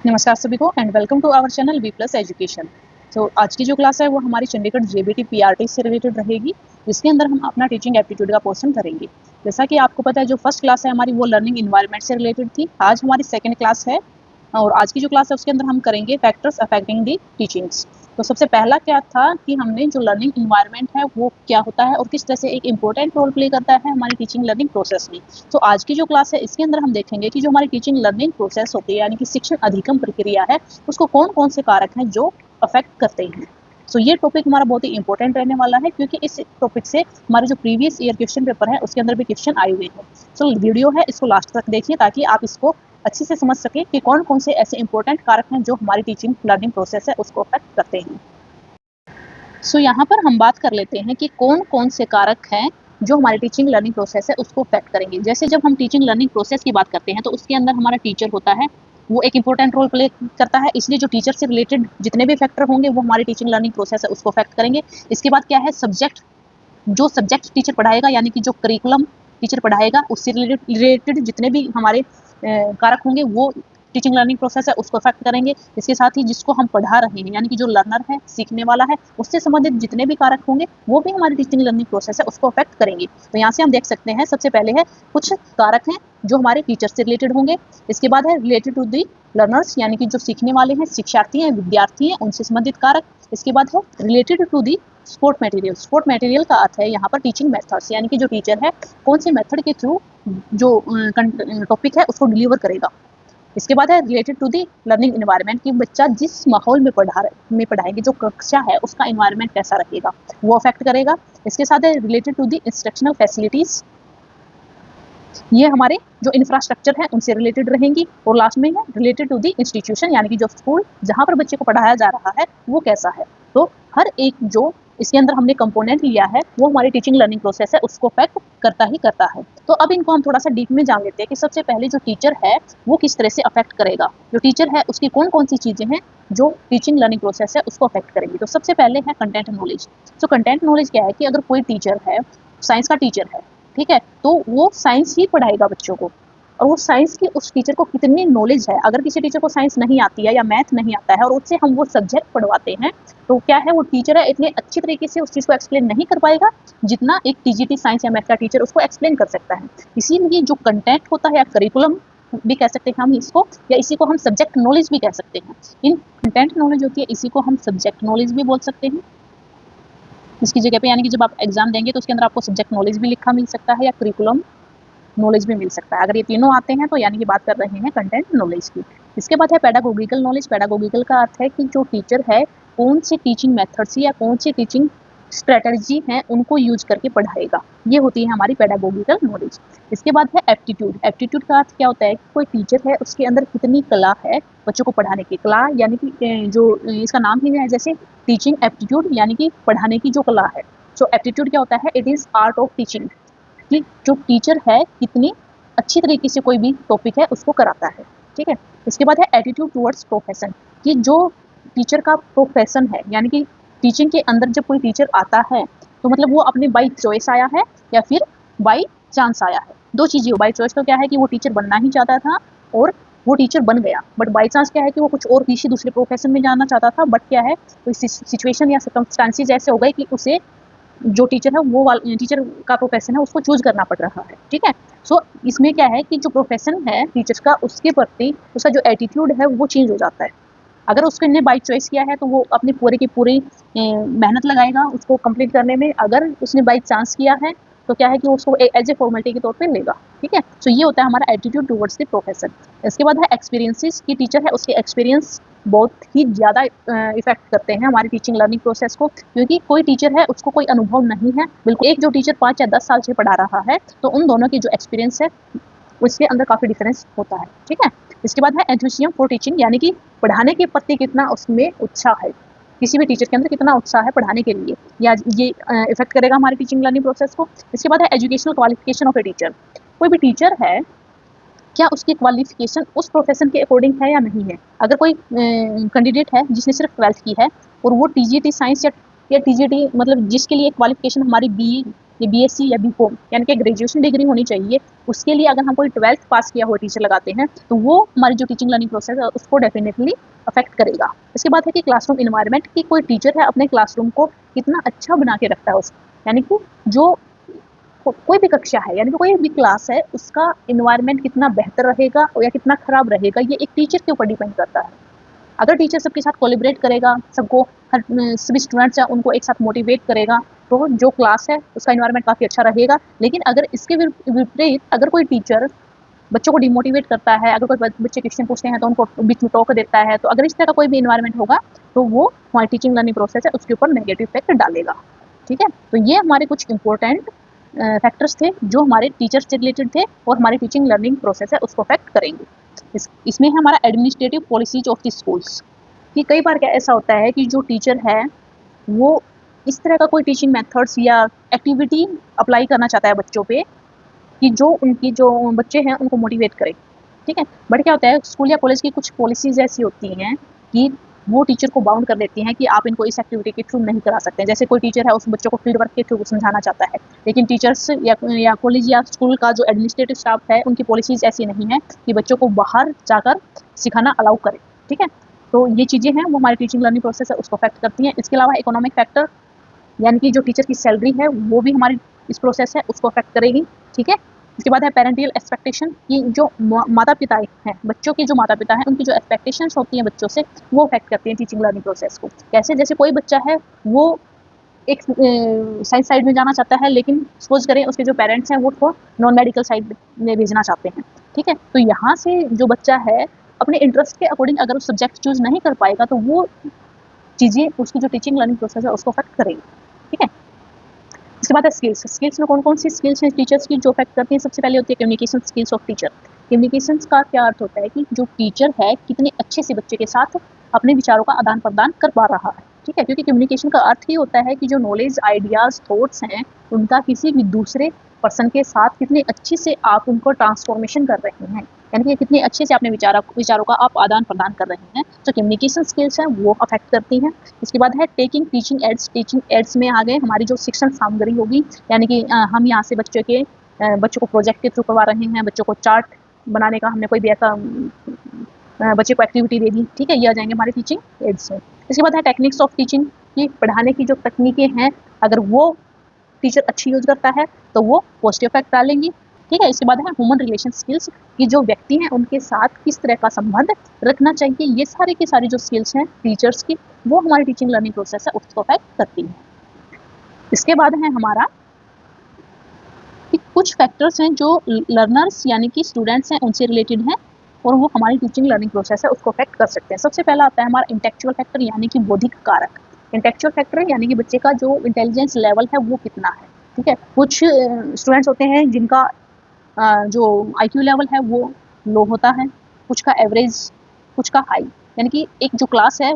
नमस्कार सभी को and welcome to our channel V plus education. तो आज की जो क्लास है वो हमारी चंडीगढ़ जेबीटी पीआरटी से रिलेटेड रहेगी, जिसके अंदर हम अपना टीचिंग एप्टीट्यूड का पोर्शन करेंगे। जैसा कि आपको पता है, जो फर्स्ट क्लास है हमारी वो लर्निंग इन्वायरमेंट से रिलेटेड थी। आज हमारी सेकेंड क्लास है और आज की जो क्लास है उसके अंदर हम करेंगे फैक्टर्स अफेक्टिंग दी टीचिंग्स। तो सबसे पहला क्या था कि हमने जो लर्निंग इन्वायरमेंट है वो क्या होता है और किस तरह से एक इम्पोर्टेंट रोल प्ले करता है हमारी टीचिंग लर्निंग प्रोसेस में। तो आज की जो क्लास है इसके अंदर हम देखेंगे कि जो हमारी टीचिंग लर्निंग प्रोसेस होती है, यानी कि शिक्षण अधिगम प्रक्रिया है, उसको कौन कौन से कारक हैं जो अफेक्ट करते हैं। तो ये टॉपिक हमारा बहुत ही इंपॉर्टेंट रहने वाला है, क्योंकि इस टॉपिक से हमारे जो प्रीवियस ईयर क्वेश्चन पेपर है उसके अंदर भी क्वेश्चन आए हुए हैं। तो वीडियो है इसको लास्ट तक देखिए ताकि आप इसको अच्छे से समझ सके कि कौन कौन से ऐसे इंपॉर्टेंट कारक हैं जो हमारी टीचिंग लर्निंग प्रोसेस है उसको अफेक्ट करते हैं। सो यहाँ पर हम बात कर लेते हैं कि कौन कौन से कारक हैं जो हमारी टीचिंग लर्निंग प्रोसेस है उसको अफेक्ट करेंगे। जैसे जब हम टीचिंग लर्निंग प्रोसेस की बात करते हैं तो उसके अंदर हमारा टीचर होता है, वो एक इंपॉर्टेंट रोल प्ले करता है, इसलिए जो टीचर से रिलेटेड जितने भी फैक्टर होंगे वो हमारी टीचिंग लर्निंग प्रोसेस है उसको अफेक्ट करेंगे। इसके बाद क्या है, सब्जेक्ट, जो सब्जेक्ट टीचर पढ़ाएगा यानी कि जो करिकुलम टीचर पढ़ाएगा उससे रिलेटेड जितने भी हमारे कारक होंगे वो टीचिंग लर्निंग प्रोसेस है उसको अफेक्ट करेंगे। इसके साथ ही जिसको हम पढ़ा रहे हैं यानी कि जो लर्नर है, सीखने वाला है, उससे संबंधित जितने भी कारक होंगे वो भी हमारी टीचिंग लर्निंग प्रोसेस है उसको अफेक्ट करेंगे। तो यहाँ से हम देख सकते हैं, सबसे पहले है कुछ कारक हैं जो हमारे टीचर से रिलेटेड होंगे। इसके बाद है रिलेटेड टू दी लर्नर्स, यानी कि जो सीखने वाले हैं, शिक्षार्थी हैं, विद्यार्थी हैं, उनसे संबंधित कारक। इसके बाद है related to the support material. Support material का अर्थ है यहाँ पर टीचिंग मेथड्स, यानी कि जो टीचर है कौन से मेथड के थ्रू जो टॉपिक है उसको डिलीवर करेगा। इसके बाद है related to the learning environment, कि बच्चा जिस माहौल में पढ़ाएंगे, जो कक्षा है उसका एनवायरनमेंट कैसा रहेगा वो अफेक्ट करेगा। इसके साथ है related to the instructional facilities, ये हमारे जो इंफ्रास्ट्रक्चर है उनसे रिलेटेड रहेंगी। और लास्ट में है रिलेटेड टू दी इंस्टीट्यूशन, यानी कि जो स्कूल जहाँ पर बच्चे को पढ़ाया जा रहा है वो कैसा है। तो हर एक जो इसके अंदर हमने कंपोनेंट लिया है वो हमारी टीचिंग लर्निंग प्रोसेस है उसको अफेक्ट करता ही करता है। तो अब इनको हम थोड़ा सा डीप में जान लेते हैं कि सबसे पहले जो टीचर है वो किस तरह से अफेक्ट करेगा। जो टीचर है उसकी कौन कौन सी चीज़ें हैं जो टीचिंग लर्निंग प्रोसेस है उसको अफेक्ट करेंगी। तो सबसे पहले है कंटेंट नॉलेज। तो कंटेंट नॉलेज क्या है कि अगर कोई टीचर है, साइंस का टीचर है, ठीक है, तो वो साइंस ही पढ़ाएगा बच्चों को, और वो साइंस की उस टीचर को कितनी नॉलेज है। अगर किसी टीचर को साइंस नहीं आती है या मैथ नहीं आता है और उससे हम वो सब्जेक्ट पढ़वाते हैं तो क्या है, वो टीचर है इतने अच्छी तरीके से उस चीज़ को एक्सप्लेन नहीं कर पाएगा जितना एक टीजीटी साइंस या मैथ का टीचर उसको एक्सप्लेन कर सकता है। इसीलिए जो कंटेंट होता है या करिकुलम भी कह सकते हैं हम इसको, या इसी को हम सब्जेक्ट नॉलेज भी कह सकते हैं। इन कंटेंट नॉलेज होती है, इसी को हम सब्जेक्ट नॉलेज भी बोल सकते हैं इसकी जगह पे, यानी कि जब आप एग्जाम देंगे तो उसके अंदर आपको सब्जेक्ट नॉलेज भी लिखा मिल सकता है या करिकुलम नॉलेज भी मिल सकता है। अगर ये तीनों आते हैं तो यानी कि बात कर रहे हैं कंटेंट नॉलेज की। इसके बाद है पेडागोगिकल नॉलेज। पेडागोगिकल का अर्थ है कि जो टीचर है कौन सी टीचिंग मेथड्स या कौन सी टीचिंग स्ट्रेटजी है उनको यूज करके पढ़ाएगा, ये होती है हमारी पेडागोगिकल नॉलेज। इसके बाद है एप्टीट्यूड। एप्टीट्यूड का अर्थ क्या होता है कि कोई टीचर है उसके अंदर कितनी कला है बच्चों को पढ़ाने की। कला यानी कि जो इसका नाम ही है जैसे टीचिंग एप्टीट्यूड, यानी कि पढ़ाने की जो कला है। सो एप्टीट्यूड क्या होता है, it is art of teaching, कि जो टीचर है कितनी अच्छी तरीके से कोई भी टॉपिक है उसको कराता है, ठीक है। इसके बाद है एटीट्यूड टुवर्ड्स प्रोफेशन, कि जो टीचर का प्रोफेशन है, यानी कि टीचिंग के अंदर जब कोई टीचर आता है तो मतलब वो अपने बाई चॉइस आया है या फिर बाई चांस आया है। दो चीज़ें हो, बाई चॉइस तो क्या है कि वो टीचर बनना ही चाहता था और वो टीचर बन गया, बट बाई चांस क्या है कि वो कुछ और किसी दूसरे प्रोफेशन में जाना चाहता था, बट क्या है कोई सिचुएशन या सर्कमस्टांसेस ऐसे हो गए कि उसे जो टीचर है वो टीचर का प्रोफेशन है उसको चूज करना पड़ रहा है, ठीक है। सो इसमें क्या है कि जो प्रोफेशन है टीचर का उसके प्रति उसका जो एटीट्यूड है वो चेंज हो जाता है। अगर उसने बाई चॉइस किया है तो वो अपनी पूरी की पूरी मेहनत लगाएगा उसको कंप्लीट करने में। अगर उसने बाई चांस किया है तो क्या है कि उसको एज ए फॉर्मेलिटी के तौर पे लेगा, ठीक है। सो ये होता है हमारा एटीट्यूड टुवर्ड्स द प्रोफेशन। इसके बाद है एक्सपीरियंसेस, की टीचर है उसके एक्सपीरियंस बहुत ही ज़्यादा इफेक्ट करते हैं हमारी टीचिंग लर्निंग प्रोसेस को, क्योंकि कोई टीचर है उसको कोई अनुभव नहीं है बिल्कुल। एक जो टीचर 5 या 10 साल से पढ़ा रहा है तो उन दोनों की जो एक्सपीरियंस है उसके अंदर काफ़ी डिफरेंस होता है, ठीक है। इसके बाद है एंथुसियाज्म फॉर टीचिंग, यानी कि पढ़ाने के प्रति कितना उसमें उत्साह है, किसी भी टीचर के अंदर कितना उत्साह है पढ़ाने के लिए, या ये इफेक्ट करेगा हमारी टीचिंग लर्निंग प्रोसेस को। इसके बाद है educational qualification of a teacher. कोई भी टीचर है क्या उसकी क्वालिफिकेशन उस प्रोफेशन के अकॉर्डिंग है या नहीं है। अगर कोई कैंडिडेट है जिसने सिर्फ 12th की है और वो टीजीटी साइंस या टीजीटी मतलब जिसके लिए क्वालिफिकेशन हमारी बी ये बीएससी या बीकॉम यानी कि ग्रेजुएशन डिग्री होनी चाहिए। उसके लिए अगर हम कोई 12th पास किया हुआ टीचर लगाते हैं तो वो हमारी जो टीचिंग लर्निंग प्रोसेस है उसको डेफिनेटली अफेक्ट करेगा। इसके बाद है कि क्लासरूम इन्वायरमेंट, कि कोई टीचर है अपने क्लासरूम को कितना अच्छा बना के रखता है उसको, यानी कि जो कोई भी कक्षा है यानी कि कोई भी क्लास है उसका इन्वायरमेंट कितना बेहतर रहेगा या कितना खराब रहेगा, ये एक टीचर के ऊपर डिपेंड करता है। अगर टीचर सबके साथ कोलिब्रेट करेगा, सबको हर सभी स्टूडेंट्स हैं उनको एक साथ मोटिवेट करेगा, तो जो क्लास है उसका इन्वायरमेंट काफ़ी अच्छा रहेगा। लेकिन अगर इसके विपरीत अगर कोई टीचर बच्चों को डिमोटिवेट करता है, अगर कोई बच्चे क्वेश्चन पूछते हैं तो उनको बीच में टोक देता है, तो अगर इस तरह का कोई भी इन्वायरमेंट होगा तो वो हमारी टीचिंग लर्निंग प्रोसेस है उसके ऊपर नेगेटिव इफेक्ट डालेगा। ठीक है, तो ये हमारे कुछ इंपॉर्टेंट फैक्टर्स थे जो हमारे टीचर्स से रिलेटेड थे और हमारी टीचिंग लर्निंग प्रोसेस है उसको अफेक्ट करेंगे। इसमें है हमारा administrative policies of the schools, कि कई बार क्या ऐसा होता है कि जो टीचर है वो इस तरह का कोई टीचिंग मेथड्स या एक्टिविटी अप्लाई करना चाहता है बच्चों पे कि जो उनकी जो बच्चे हैं उनको मोटिवेट करे। ठीक है, बट क्या होता है स्कूल या कॉलेज की कुछ पॉलिसीज ऐसी होती हैं कि वो टीचर को बाउंड कर देती हैं कि आप इनको इस एक्टिविटी के थ्रू नहीं करा सकते हैं। जैसे कोई टीचर है उस बच्चों को फील्ड वर्क के थ्रू समझाना चाहता है, लेकिन टीचर्स या कॉलेज या स्कूल का जो एडमिनिस्ट्रेटिव स्टाफ है उनकी पॉलिसीज ऐसी नहीं है कि बच्चों को बाहर जाकर सिखाना अलाउ करे। ठीक है, तो ये चीज़ें हैं वो हमारी टीचिंग लर्निंग प्रोसेस है उसको अफेक्ट करती हैं। इसके अलावा इकोनॉमिक फैक्टर, यानी कि जो टीचर की सैलरी है वो भी हमारी इस प्रोसेस है उसको अफेक्ट करेगी। ठीक है, इसके बाद है पेरेंटियल एक्सपेक्टेशन, कि जो माता पिता हैं बच्चों के जो माता पिता हैं उनकी जो एक्सपेक्टेशंस होती हैं बच्चों से वो अफेक्ट करती हैं टीचिंग लर्निंग प्रोसेस को। कैसे, जैसे कोई बच्चा है वो एक साइंस साइड में जाना चाहता है, लेकिन सपोज करें उसके जो पेरेंट्स हैं वो उसको नॉन मेडिकल साइड में भेजना चाहते हैं। ठीक है, तो यहाँ से जो बच्चा है अपने इंटरेस्ट के अकॉर्डिंग अगर वो सब्जेक्ट चूज नहीं कर पाएगा तो वो चीज़ें उसकी जो टीचिंग लर्निंग प्रोसेस है उसको अफेक्ट करेंगी। ठीक है, इसके बाद है स्किल्स। स्किल्स में कौन कौन सी स्किल्स हैं टीचर्स की जो अफेक्ट करती हैं? सबसे पहले होती है communication skills of teacher. Communication का क्या अर्थ होता है कि जो टीचर है कितने अच्छे से बच्चे के साथ अपने विचारों का आदान प्रदान कर पा रहा है। ठीक है, क्योंकि कम्युनिकेशन का अर्थ ही होता है कि जो नॉलेज, आइडियाज, थॉट्स हैं उनका किसी भी दूसरे पर्सन के साथ कितने अच्छे से आप उनको ट्रांसफॉर्मेशन कर रहे हैं, यानी कि कितने अच्छे से अपने विचारों का आप आदान प्रदान कर रहे हैं। तो कम्युनिकेशन स्किल्स हैं वो अफेक्ट करती हैं। इसके बाद है taking teaching ads. Teaching ads में आ गए हमारी जो शिक्षण सामग्री होगी, यानी कि हम यहाँ से बच्चों को प्रोजेक्ट के थ्रू करवा रहे हैं, बच्चों को चार्ट बनाने का हमने कोई भी ऐसा बच्चे को एक्टिविटी दे दी। ठीक है, ये आ जाएंगे हमारे टीचिंग एड्स में। इसके बाद है टेक्निक्स ऑफ टीचिंग, की पढ़ाने की जो तकनीकें हैं अगर वो टीचर अच्छी यूज करता है तो वो पॉजिटिव इफेक्ट डालेंगी। ठीक है, इसके बाद है ह्यूमन रिलेशन स्किल्स, कि जो व्यक्ति हैं उनके साथ किस तरह का संबंध रखना चाहिए। ये सारी की सारी जो स्किल्स हैं टीचर्स की वो हमारी टीचिंग लर्निंग प्रोसेस है उसको अफेक्ट करती है। इसके बाद है हमारा कि कुछ फैक्टर्स हैं जो लर्नर्स यानी कि स्टूडेंट्स हैं उनसे रिलेटेड हैं और वो हमारी टीचिंग लर्निंग प्रोसेस है उसको अफेक्ट कर सकते हैं। सबसे पहला आता है हमारा इंटेलेक्चुअल फैक्टर, यानी कि बौद्धिक कारक। इंटेलेक्चुअल फैक्टर यानी कि बच्चे का जो इंटेलिजेंस लेवल है वो कितना है। ठीक है, कुछ स्टूडेंट्स होते हैं जिनका जो आईक्यू लेवल है वो लो होता है, कुछ का एवरेज, कुछ का हाई, यानी कि एक जो क्लास है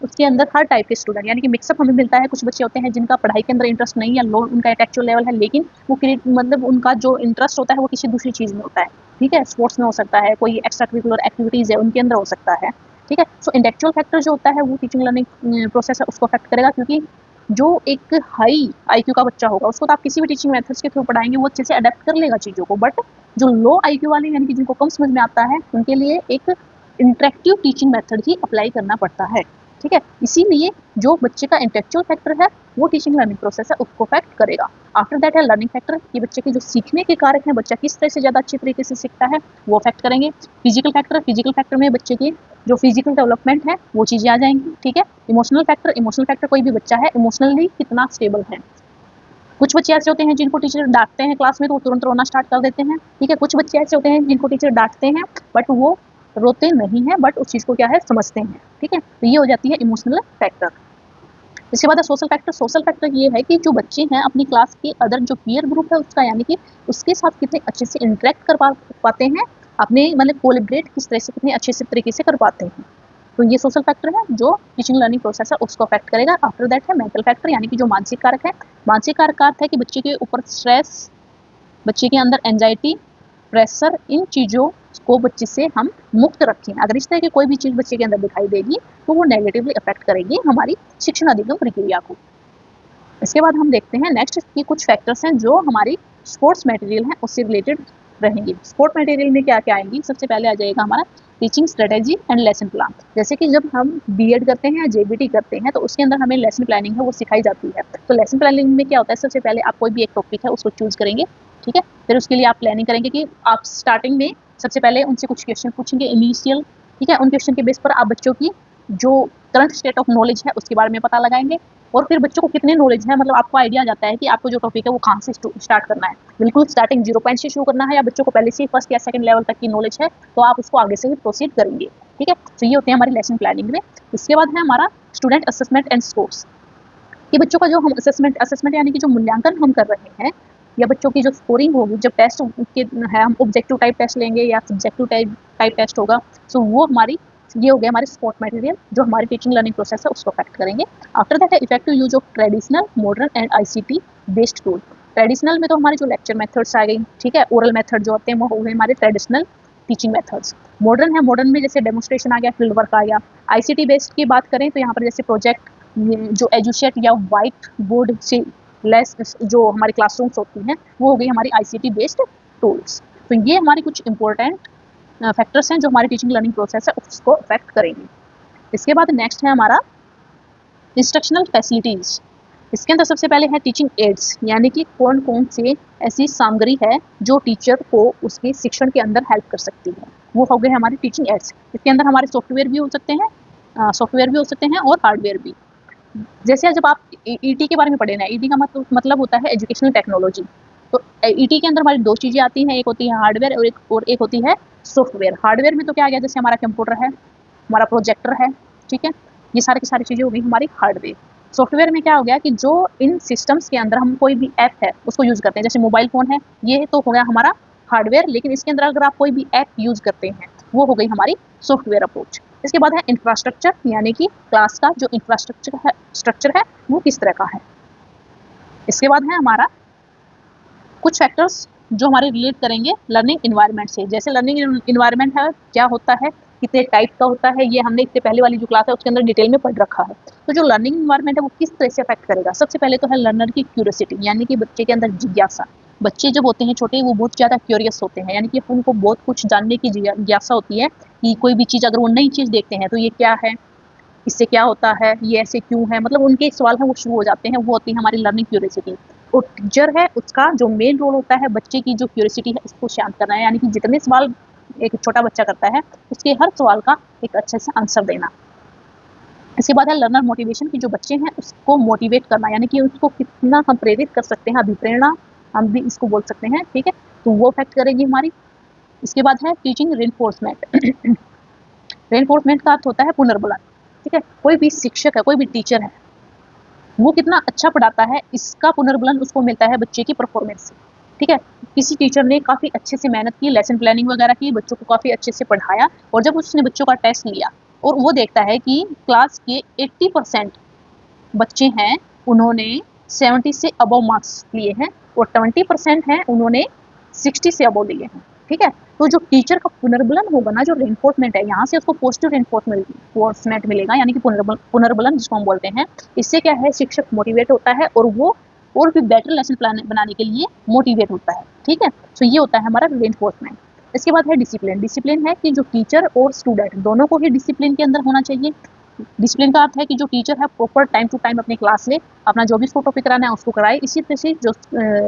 उसके अंदर हर टाइप के स्टूडेंट यानी कि मिक्सअप हमें मिलता है। कुछ बच्चे होते हैं जिनका पढ़ाई के अंदर इंटरेस्ट नहीं है, लो उनका इंटेलेक्चुअल लेवल है, लेकिन वो मतलब उनका जो इंटरेस्ट होता है वो किसी दूसरी चीज़ में होता है। ठीक है, स्पोर्ट्स में हो सकता है, कोई एक्स्ट्रा करिकुलर एक्टिविटीज़ है उनके अंदर हो सकता है। ठीक है, सो इंटेलेक्चुअल फैक्टर जो होता है वो टीचिंग लर्निंग प्रोसेस है उसको अफेक्ट करेगा, क्योंकि जो एक हाई आईक्यू का बच्चा होगा उसको तो आप किसी भी टीचिंग मेथड्स के थ्रू पढ़ाएंगे वो अच्छे से अडेप्ट कर लेगा चीज़ों को, बट जो लो आईक्यू वाले यानी कि जिनको कम समझ में आता है उनके लिए एक इंटरेक्टिव टीचिंग मेथड ही अप्लाई करना पड़ता है। ठीक है, इसीलिए जो बच्चे का इंटेलेक्चुअल फैक्टर है वो टीचिंग लर्निंग प्रोसेस है उसको अफेक्ट करेगा। आफ्टर दैट है लर्निंग फैक्टर, कि बच्चे के जो सीखने के कारक हैं, बच्चा किस तरह से ज़्यादा अच्छी तरीके से सीखता है वो अफेक्ट करेंगे। फिजिकल फैक्टर, फिजिकल फैक्टर में बच्चे की जो फिजिकल डेवलपमेंट है वो चीज़ें आ जाएंगी। ठीक है, इमोशनल फैक्टर, इमोशनल फैक्टर कोई भी बच्चा है इमोशनली कितना स्टेबल है। कुछ बच्चे ऐसे होते हैं जिनको टीचर डांटते हैं क्लास में तो वो तुरंत रोना स्टार्ट कर देते हैं। ठीक है, कुछ बच्चे ऐसे होते हैं जिनको टीचर डांटते हैं बट वो रोते नहीं हैं, बट उस चीज़ को क्या है समझते हैं। ठीक है, तो ये हो जाती है इमोशनल फैक्टर। इसके बाद है सोशल फैक्टर। सोशल फैक्टर ये है कि जो बच्चे हैं अपनी क्लास के अदर जो पीयर ग्रुप है उसका, यानी कि उसके साथ कितने अच्छे से इंटरेक्ट कर पाते हैं, अपने मतलब कोलिब्रेट किस तरह से कितने अच्छे से तरीके से कर पाते हैं। तो ये सोशल फैक्टर है जो टीचिंग लर्निंग प्रोसेस है उसको अफेक्ट करेगा। आफ्टर दैट है मेंटल फैक्टर, यानी कि जो मानसिक कारक है। मानसिक कारक का अर्थ है कि बच्चे के ऊपर स्ट्रेस, बच्चे के अंदर एंजाइटी, प्रेशर, इन चीज़ों को बच्चे से हम मुक्त रखें। अगर इस तरह की कोई भी चीज़ बच्चे के अंदर दिखाई देगी तो वो नेगेटिवली अफेक्ट करेगी हमारी शिक्षण अधिगम प्रक्रिया को। इसके बाद हम देखते हैं नेक्स्ट की कुछ फैक्टर्स हैं जो हमारी स्पोर्ट्स मटेरियल है उससे रिलेटेड रहेंगे। स्पोर्ट मटेरियल में क्या क्या आएंगी, सबसे पहले आ जाएगा हमारा teaching strategy and lesson plan. जैसे कि जब हम बीएड करते हैं या जेबीटी करते हैं तो उसके अंदर हमें लेसन प्लानिंग है वो सिखाई जाती है। तो लेसन प्लानिंग में क्या होता है, सबसे पहले आप कोई भी एक टॉपिक है उसको चूज करेंगे, ठीक है। फिर उसके लिए आप प्लानिंग करेंगे कि आप स्टार्टिंग में सबसे पहले उनसे कुछ क्वेश्चन पूछेंगे इनिशियल, ठीक है। उन क्वेश्चन के बेस पर आप बच्चों की जो करंट स्टेट ऑफ नॉलेज है उसके बारे में पता लगाएंगे और फिर बच्चों को कितने नॉलेज है, मतलब आपको आइडिया आ जाता है कि आपको जो टॉपिक है वो कहाँ से स्टार्ट करना है। बिल्कुल स्टार्टिंग 0 पॉइंट से शुरू करना है या बच्चों को पहले से फर्स्ट या सेकंड लेवल तक की नॉलेज है तो आप उसको आगे से ही प्रोसीड करेंगे, ठीक है। तो ये होते हैं हमारी लेसन प्लानिंग में। इसके बाद है हमारा स्टूडेंट असेसमेंट एंड स्कोर्स, कि बच्चों का जो हम असेसमेंट यानी कि जो मूल्यांकन हम कर रहे हैं या बच्चों की जो स्कोरिंग होगी, जब टेस्ट के है हम ऑब्जेक्टिव टाइप टेस्ट लेंगे या सब्जेक्टिव टाइप टेस्ट होगा, सो वो हमारी ये हो गया हमारे स्पोर्ट मटेरियल जो हमारी टीचिंग लर्निंग प्रोसेस है उसको अफेक्ट करेंगे। आफ्टर दैट है effective use of traditional modern and ICT based tool. Traditional में तो हमारे जो लेक्चर मेथड्स आ गई, ठीक है, ओरल मेथड जो होते हैं वो हो गए हमारे ट्रेडिशनल टीचिंग मेथड्स। मॉडर्न है, मॉडर्न में जैसे डेमोस्ट्रेशन आ गया, फील्ड वर्क आ गया। आईसीटी बेस्ड की बात करें तो यहाँ पर जैसे प्रोजेक्ट, जो एजुशेट या वाइट बोर्ड से लेस जो हमारी क्लासरूम्स होती हैं वो हो गई हमारी आईसीटी बेस्ड टूल्स। तो ये हमारे कुछ इंपॉर्टेंट फैक्टर्स हैं जो हमारी टीचिंग लर्निंग प्रोसेस है उसको अफेक्ट करेंगे। इसके बाद नेक्स्ट है हमारा इंस्ट्रक्शनल फैसिलिटीज़। इसके अंदर सबसे पहले है टीचिंग एड्स, यानी कि कौन कौन से ऐसी सामग्री है जो टीचर को उसके शिक्षण के अंदर हेल्प कर सकती है, वो हो गए हमारे टीचिंग एड्स। इसके अंदर हमारे सॉफ्टवेयर भी हो सकते हैं, और हार्डवेयर भी। जैसे जब आप ईटी के बारे में पढ़े ना, ईटी का मतलब होता है एजुकेशनल टेक्नोलॉजी। तो ईटी के अंदर हमारी दो चीज़ें आती हैं, एक होती है हार्डवेयर और एक होती है सॉफ्टवेयर। हार्डवेयर में तो क्या आ गया, जैसे हमारा कंप्यूटर है, हमारा प्रोजेक्टर है, ठीक है, ये सारी की सारी चीज़ें हो गई हमारी हार्डवेयर। सॉफ्टवेयर में क्या हो गया कि जो इन सिस्टम्स के अंदर हम कोई भी ऐप है उसको यूज़ करते हैं, जैसे मोबाइल फ़ोन है, ये तो हो गया हमारा हार्डवेयर, लेकिन इसके अंदर अगर आप कोई भी ऐप यूज़ करते हैं वो हो गई हमारी सॉफ्टवेयर अप्रोच। इसके बाद है इंफ्रास्ट्रक्चर, यानी कि क्लास का जो स्ट्रक्चर है वो किस तरह का है। इसके बाद है हमारा कुछ फैक्टर्स जो हमारे रिलेट करेंगे लर्निंग इन्वायरमेंट से। जैसे लर्निंग इन्वायरमेंट है, क्या होता है, कितने टाइप का होता है, ये हमने इससे पहले वाली जो क्लास है उसके अंदर डिटेल में पढ़ रखा है। तो जो लर्निंग इन्वायरमेंट है वो किस तरह से अफेक्ट करेगा, सबसे पहले तो है लर्नर की क्यूरियोसिटी, यानी कि बच्चे के अंदर जिज्ञासा। बच्चे जब होते हैं छोटे वो बहुत ज़्यादा क्यूरियस होते हैं, यानी कि उनको बहुत कुछ जानने की जिज्ञासा होती है कि कोई भी चीज़ अगर वो नई चीज़ देखते हैं तो ये क्या है, इससे क्या होता है, ये ऐसे क्यों है, मतलब उनके सवाल हैं वो शुरू हो जाते हैं, वो होती है हमारी लर्निंग क्यूरियोसिटी। और टीचर है उसका जो मेन रोल होता है बच्चे की जो क्यूरियोसिटी है उसको शांत करना है, यानी कि जितने सवाल एक छोटा बच्चा करता है उसके हर सवाल का एक अच्छे से आंसर देना। इसके बाद है लर्नर मोटिवेशन, की जो बच्चे हैं उसको मोटिवेट करना, यानी कि उसको कितना हम प्रेरित कर सकते हैं, अभिप्रेरणा हम भी इसको बोल सकते हैं, ठीक है, तो वो फैक्ट करेगी हमारी। इसके बाद है टीचिंग रेनफोर्समेंट। रेनफोर्समेंट का अर्थ होता है पुनर्बलन, ठीक है। कोई भी शिक्षक है, कोई भी टीचर है, वो कितना अच्छा पढ़ाता है इसका पुनर्बलन उसको मिलता है बच्चे की परफॉर्मेंस से, ठीक है। किसी टीचर ने काफ़ी अच्छे से मेहनत की, लेसन प्लानिंग वगैरह की, बच्चों को काफ़ी अच्छे से पढ़ाया, और जब उसने बच्चों का टेस्ट लिया और वो देखता है कि क्लास के 80% बच्चे हैं उन्होंने 70 से अबव मार्क्स लिए हैं और 20% हैं उन्होंने 60 से अबव लिए हैं, ठीक है। तो जो टीचर का पुनर्बलन होगा ना, जो रेनफोर्समेंट है, यहाँ से उसको पॉजिटिव रेनफोर्समेंट मिलेगा, यानी कि पुनर्बलन जिसको हम बोलते हैं। इससे क्या है, शिक्षक मोटिवेट होता है और वो और भी बेटर लेसन प्लान बनाने के लिए मोटिवेट होता है, ठीक है। तो ये होता है हमारा रेनफोर्समेंट। इसके बाद है डिसिप्लिन। डिसिप्लिन है कि जो टीचर और स्टूडेंट दोनों को ही डिसिप्लिन के अंदर होना चाहिए। डिसिप्लिन का अर्थ है कि जो टीचर है प्रॉपर टाइम टू टाइम अपनी क्लास ले, अपना जो भी उसको टॉपिक कराना है उसको कराए। इसी तरह से जो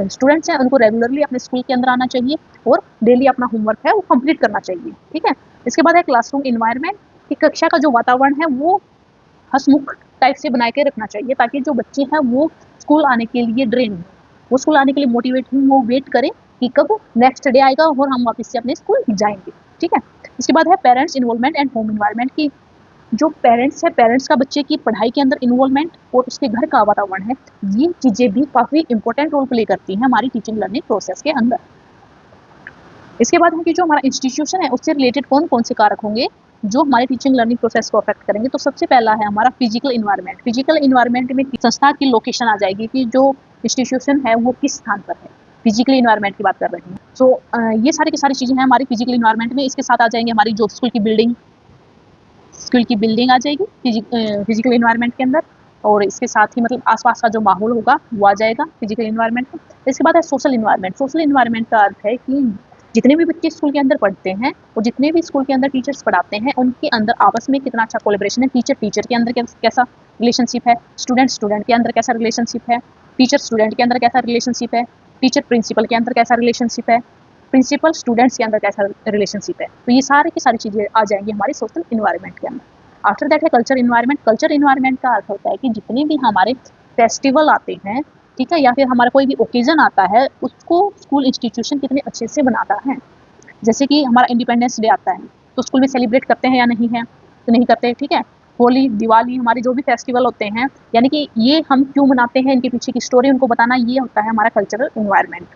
स्टूडेंट्स हैं उनको रेगुलरली अपने स्कूल के अंदर आना चाहिए और डेली अपना होमवर्क है वो कंप्लीट करना चाहिए, ठीक है। इसके बाद है क्लासरूम इन्वायरमेंट, कि कक्षा का जो वातावरण है वो हंसमुख टाइप से बना के रखना चाहिए, ताकि जो बच्चे हैं वो स्कूल आने के लिए ड्रेन हो, वो स्कूल आने के लिए मोटिवेट हो, वो वेट करें कि कब नेक्स्ट डे आएगा और हम वापस से अपने स्कूल जाएंगे, ठीक है। इसके बाद है parents involvement and home environment, की जो पेरेंट्स है, पेरेंट्स का बच्चे की पढ़ाई के अंदर इन्वॉल्वमेंट और उसके घर का वातावरण है, ये चीज़ें भी काफ़ी इंपॉर्टेंट रोल प्ले करती हैं हमारी टीचिंग लर्निंग प्रोसेस के अंदर। इसके बाद है कि जो हमारा इंस्टीट्यूशन है उससे रिलेटेड कौन कौन से कारक होंगे जो हमारी टीचिंग लर्निंग प्रोसेस को अफेक्ट करेंगे। तो सबसे पहला है हमारा फिजिकल इन्वायरमेंट। फिजिकल इन्वायरमेंट में संस्था की लोकेशन आ जाएगी कि जो इंस्टीट्यूशन है वो किस स्थान पर है, फिजिकल इन्वायरमेंट की बात कर रहे हैं। सो ये सारी की सारी चीज़ें हैं हमारी फिजिकल इन्वायरमेंट में। इसके साथ आ जाएंगे हमारी जो स्कूल की बिल्डिंग आ जाएगी फिजिकल इन्वायरमेंट के अंदर, और इसके साथ ही मतलब आसपास का जो माहौल होगा वो आ जाएगा फिजिकल इन्वायरमेंट में। इसके बाद है सोशल इन्वायरमेंट। सोशल इन्वायरमेंट का अर्थ है कि जितने भी बच्चे स्कूल के अंदर पढ़ते हैं और जितने भी स्कूल के अंदर टीचर्स पढ़ाते हैं उनके अंदर आपस में कितना अच्छा कोलेब्रेशन है, टीचर टीचर के अंदर कैसा रिलेशनशिप है, स्टूडेंट स्टूडेंट के अंदर कैसा रिलेशनशिप है, टीचर स्टूडेंट के अंदर कैसा रिलेशनशिप है, टीचर प्रिंसिपल के अंदर कैसा रिलेशनशिप है, प्रिंसिपल स्टूडेंट्स के अंदर कैसा रिलेशनशिप है। तो ये सारी की सारी चीज़ें आ जाएंगी हमारे सोशल इन्वायरमेंट के अंदर। आफ्टर दैट है कल्चर इन्वायरमेंट। कल्चर इन्वायरमेंट का अर्थ होता है कि जितने भी हमारे फेस्टिवल आते हैं, ठीक है, या फिर हमारा कोई भी ओकेजन आता है, उसको स्कूल इंस्टीट्यूशन कितने अच्छे से बनाता है। जैसे कि हमारा इंडिपेंडेंस डे आता है तो स्कूल में सेलिब्रेट करते हैं या नहीं है, तो नहीं करते, ठीक है। होली, दिवाली, हमारे जो भी फेस्टिवल होते हैं, यानी कि ये हम क्यों मनाते हैं, इनके पीछे की स्टोरी उनको बताना, ये होता है हमारा कल्चरल इन्वायरमेंट।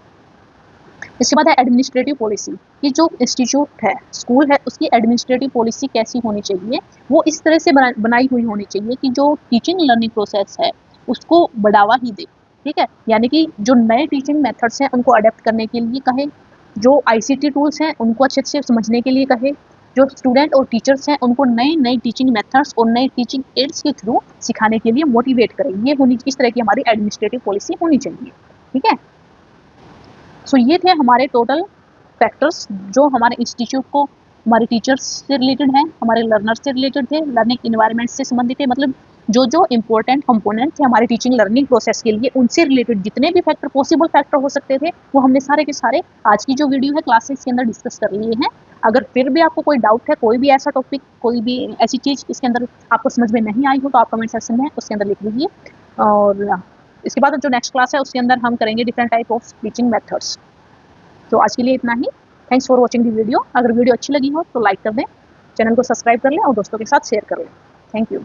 इसके बाद है एडमिनिस्ट्रेटिव पॉलिसी, कि जो इंस्टीट्यूट है, स्कूल है, उसकी एडमिनिस्ट्रेटिव पॉलिसी कैसी होनी चाहिए, वो इस तरह से बनाई हुई होनी चाहिए कि जो टीचिंग लर्निंग प्रोसेस है उसको बढ़ावा ही दे, ठीक है। यानी कि जो नए टीचिंग मेथड्स हैं उनको अडेप्ट करने के लिए कहे, जो आईसीटी टूल्स हैं उनको अच्छे से समझने के लिए कहे, जो स्टूडेंट और टीचर्स हैं उनको नए नए टीचिंग मेथड्स और नए टीचिंग एड्स के थ्रू सिखाने के लिए मोटिवेट करें। ये होनी, इस तरह की हमारी एडमिनिस्ट्रेटिव पॉलिसी होनी चाहिए, ठीक है। सो ये थे हमारे टोटल फैक्टर्स जो हमारे इंस्टीट्यूट को, हमारे टीचर्स से रिलेटेड हैं, हमारे लर्नर्स से रिलेटेड थे, लर्निंग इन्वायरमेंट से संबंधित है। मतलब जो जो इंपॉर्टेंट कंपोनेंट थे हमारे टीचिंग लर्निंग प्रोसेस के लिए, उनसे रिलेटेड जितने भी फैक्टर, पॉसिबल फैक्टर हो सकते थे, वो हमने सारे के सारे आज की जो वीडियो है क्लासेस के अंदर डिस्कस कर लिए हैं। अगर फिर भी आपको कोई डाउट है, कोई भी ऐसा टॉपिक, कोई भी ऐसी चीज़ इसके अंदर आपको समझ में नहीं आई हो, तो आप कमेंट सेक्शन में उसके अंदर लिख दीजिए। और इसके बाद जो नेक्स्ट क्लास है उसके अंदर हम करेंगे different type of teaching methods. तो आज के लिए इतना ही। Thanks for watching the video. अगर वीडियो अच्छी लगी हो तो लाइक कर दें, चैनल को सब्सक्राइब कर लें और दोस्तों के साथ शेयर कर लें। Thank you.